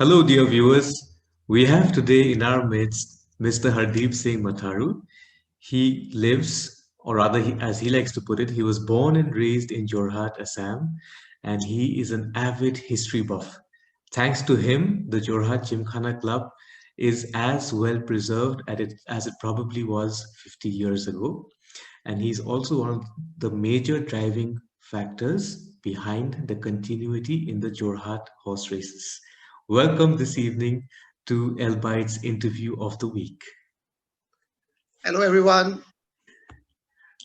Hello, dear viewers. We have today in our midst Mr. Hardeep Singh Matharu. He lives, or rather, as he likes to put it, he was born and raised in Jorhat, Assam, and he is an avid history buff. Thanks to him, the Jorhat Gymkhana Club is as well preserved as it probably was 50 years ago. And he's also one of the major driving factors behind the continuity in the Jorhat horse races. Welcome this evening to Elbite's interview of the week. Hello, everyone.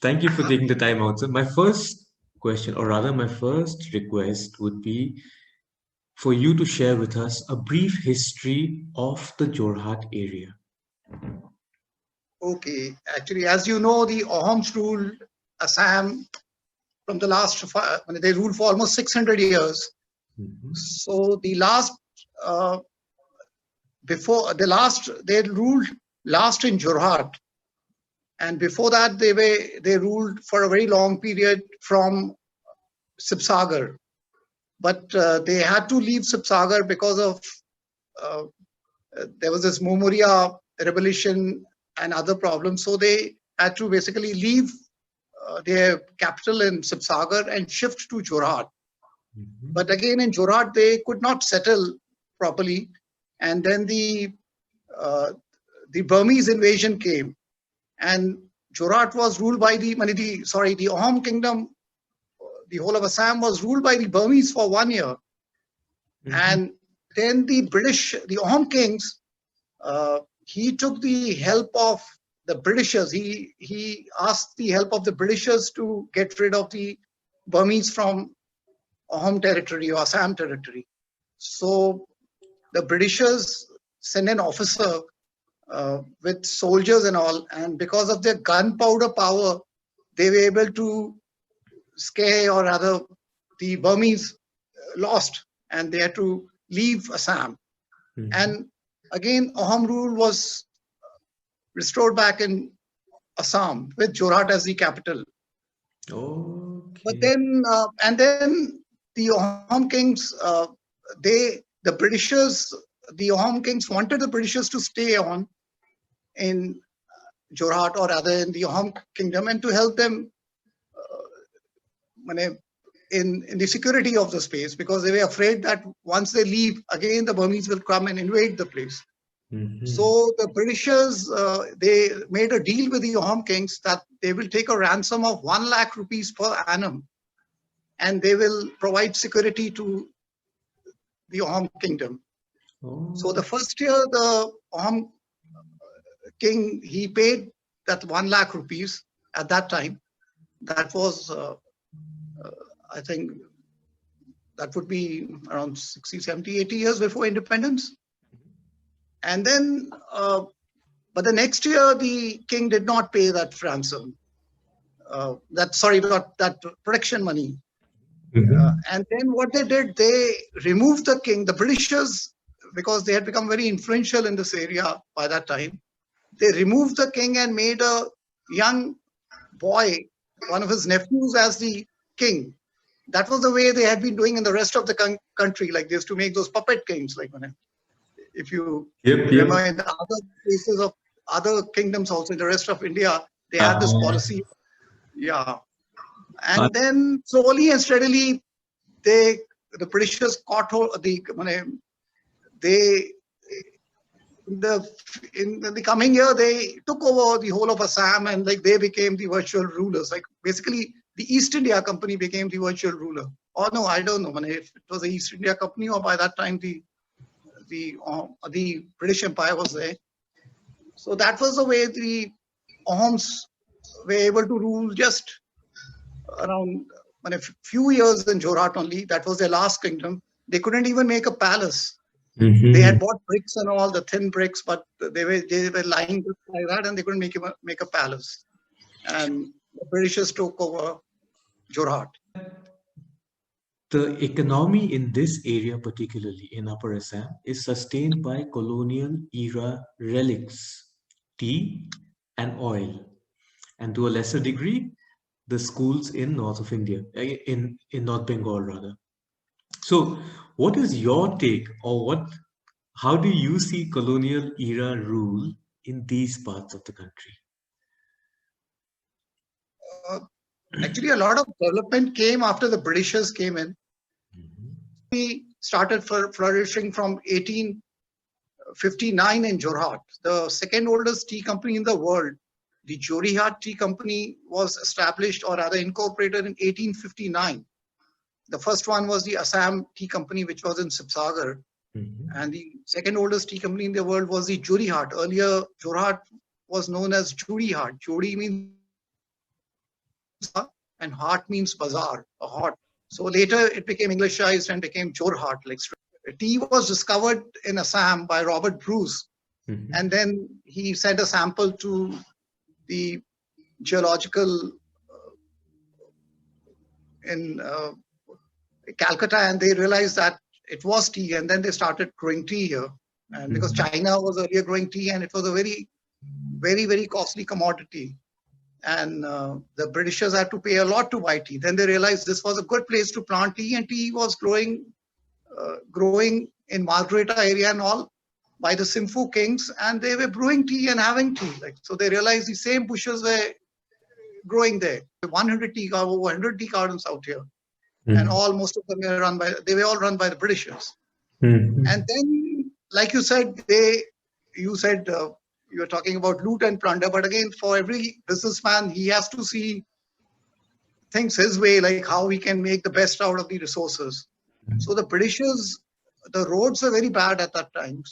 Thank you for taking the time out. So my first question, or rather my first request would be for you to share with us a brief history of the Jorhat area. Okay, actually, as you know, the Ahoms ruled Assam from the when they ruled for almost 600 years. Mhm. So the last, before the last, they ruled last in Jorhat, and before that, they ruled for a very long period from Sibsagar. But they had to leave Sibsagar because of uh, there was this Momoria revolution and other problems. So they had to basically leave their capital in Sibsagar and shift to Jorhat. Mhm. But again, in Jorhat, they could not settle properly. And then uh, the Burmese invasion came. And Jorhat was ruled by the Ahom kingdom, the whole of Assam was ruled by the Burmese for 1 year. Mhm. And then the Ahom kings, he took the help of the Britishers. He asked the help of the Britishers to get rid of the Burmese from Ahom territory or Assam territory. So the Britishers sent an officer with soldiers and all, and because of their gunpowder power, they were able to scare, or rather, the Burmese lost, and they had to leave Assam. Mhm. And again, Ahom rule was restored back in Assam with Jorhat as the capital. But Okay. then, and then the Ahom kings, the Ahom kings wanted the Britishers to stay on in Jorhat, or rather in the Ahom kingdom, and to help them in the security of the space, because they were afraid that once they leave, again the Burmese will come and invade the place. Mhm. So the Britishers, they made a deal with the Ahom kings that they will take a ransom of 1 lakh rupees per annum, and they will provide security to the Ahom kingdom. So the Oh. first year, the Ahom king, he paid that 1 lakh rupees at that time. That was, I think, that would be around 60, 70, 80 years before independence. And then, but the next year, the king did not pay that ransom. That protection money. Mhm. And then what they did, they removed the king. The Britishers, because they had become very influential in this area by that time, they removed the king and made a young boy, one of his nephews, as the king. That was the way they had been doing in the rest of the country. Like they used to make those puppet kings. Like if you Yep, remember, yep. in the other places of other kingdoms, also in the rest of India, they had this Uh, policy. Yeah, and then slowly and steadily, they the Britishers caught hold. They in the coming year, they took over the whole of Assam, and like they became the virtual rulers. Like basically, the East India Company became the virtual ruler. Or no, I don't know if it was the East India Company, or by that time the British Empire was there. So that was the way the Ahoms were able to rule just around a few years in Jorhat only. That was their last kingdom. They couldn't even make a palace. They mhm. had bought bricks and all the thin bricks, but they were lying just like that, and they couldn't make a palace. And the Britishers took over Jorhat. The economy in this area, particularly in Upper Assam, is sustained by colonial era relics, tea and oil, and to a lesser degree, the schools in north of India, in North Bengal rather. So, what is your take, or what How do you see colonial era rule in these parts of the country? Uh, Actually, a lot of development came after the Britishers came in. Mhm. We started flourishing from 1859 in Jorhat, the second oldest tea company in the world. The Jorehaut Tea Company was established, or rather incorporated, in 1859. The first one was the Assam Tea Company, which was in Sibsagar. Mhm. And the second oldest tea company in the world was the Jorehaut. Earlier, Jorhat was known as Jorehaut. Jodi means and Hart means bazaar, a hot. So later it became Englishized and became Jorhat. Like tea was discovered in Assam by Robert Bruce, Mhm. and then he sent a sample to the geological in Calcutta, and they realized that it was tea, and then they started growing tea here. And because Mhm. China was earlier growing tea, and it was a very costly commodity, and the Britishers had to pay a lot to buy tea. Then they realized this was a good place to plant tea, and tea was growing in Margareta area and all by the Simfu kings, and they were brewing tea and having tea. Like so, they realized the same bushes were growing there. 100 tea gardens out here, and Mhm. all most of them were run by they were all run by the Britishers. And Mhm. then, like you said you were talking about loot and plunder, but again, for every businessman, he has to see things his way, like how he can make the best out of the resources. So the Britishers, the roads were very bad at that time,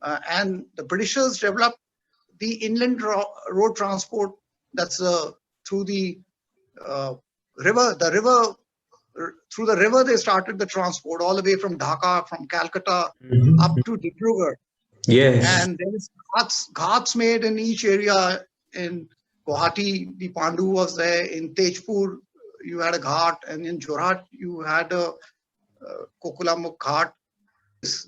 and the Britishers developed the inland road transport. That's through the uh, river. Through the river, they started the transport all the way from Dhaka, from Calcutta, up Mhm. to Dibrugarh. Yes. And there is ghats made in each area. In Guwahati, the Pandu was there. In Tezpur, you had a ghat, and in Jorhat, you had a Kokulamuk ghat.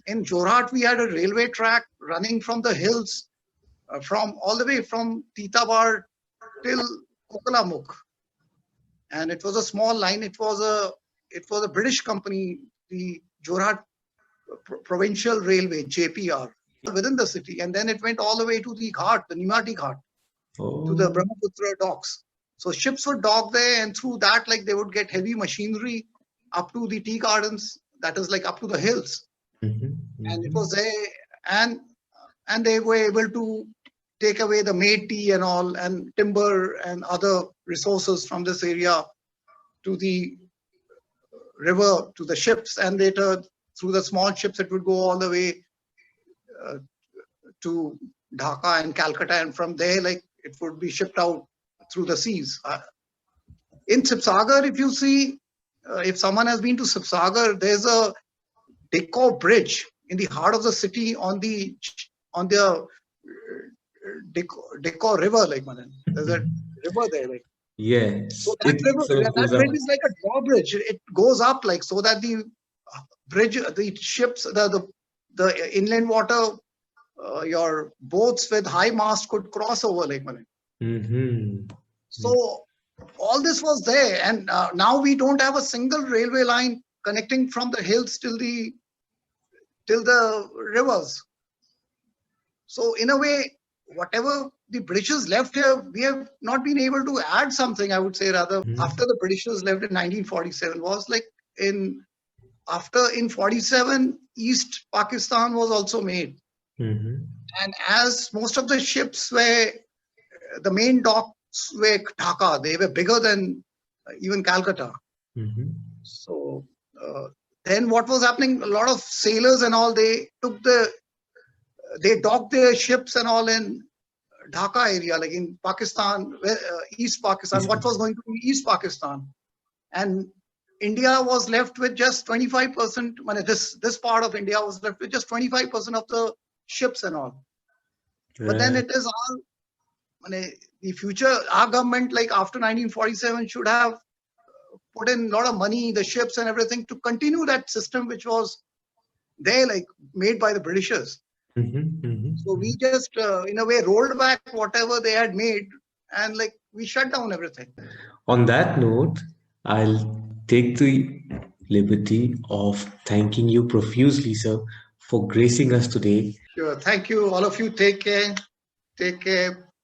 In Jorhat, we had a railway track running from the hills, from all the way from Titabar till Kokulamuk, and it was a small line. It was a British company, the Jorhat Provincial Railway (JPR) within the city, and then it went all the way to the ghat, the Nimati Ghat, to the Oh. Brahmaputra docks. So ships would dock there, and through that, like they would get heavy machinery up to the tea gardens. That is like up to the hills, Mhm. and it Mhm. was there, and and they were able to take away the made tea and all, and timber and other resources from this area to the river to the ships, and later through the small ships it would go all the way uh, to Dhaka and Calcutta, and from there, like it would be shipped out through the seas. In Sibsagar, if you see, if someone has been to Sibsagar, there's a decor bridge in the heart of the city on the decor river, like man. There's a Mhm. river there, like so Yes. that It river, sort of that goes bridge up. is like a drawbridge. It goes up like so that the bridge, the ships, the inland water, your boats with high mast could cross over, like man. Mhm. So all this was there, and now we don't have a single railway line connecting from the hills till the rivers. So in a way, whatever the Britishers left here, we have not been able to add something. I would say rather Mhm. after the Britishers left in 1947 was like in after in 47 East Pakistan was also made, Mhm. and as most of the ships were the main docks were Dhaka, they were bigger than even Calcutta. Mhm. So uh, then what was happening? A lot of sailors and all they docked their ships and all in Dhaka area, like in Pakistan, East Pakistan. Yes. What was going to be East Pakistan, and India was left with just 25%. This part of India was left with just 25% of the ships and all. But then Right. it is our the future. Our government, like after 1947, should have put in a lot of money, the ships and everything, to continue that system which was there, like made by the Britishers. Mhm. So we Mhm. just, in a way, rolled back whatever they had made, and like we shut down everything. On that note, I'll take the liberty of thanking you profusely, sir, for gracing us today. Sure. Thank you. All of you take care. Take care.